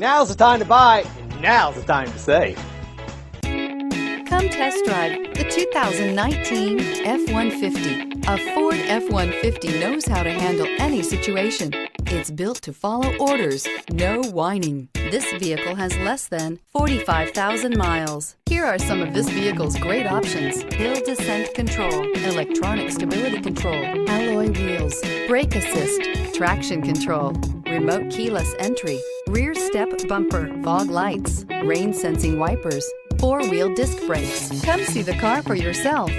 Now's the time to buy, and now's the time to save. Come test drive the 2019 F-150. A Ford F-150 knows how to handle any situation. It's built to follow orders, no whining. This vehicle has less than 45,000 miles. Here are some of this vehicle's great options: hill descent control, electronic stability control, alloy wheels, brake assist, traction control, remote keyless entry, rear step bumper, fog lights, rain sensing wipers, four-wheel disc brakes. Come see the car for yourself.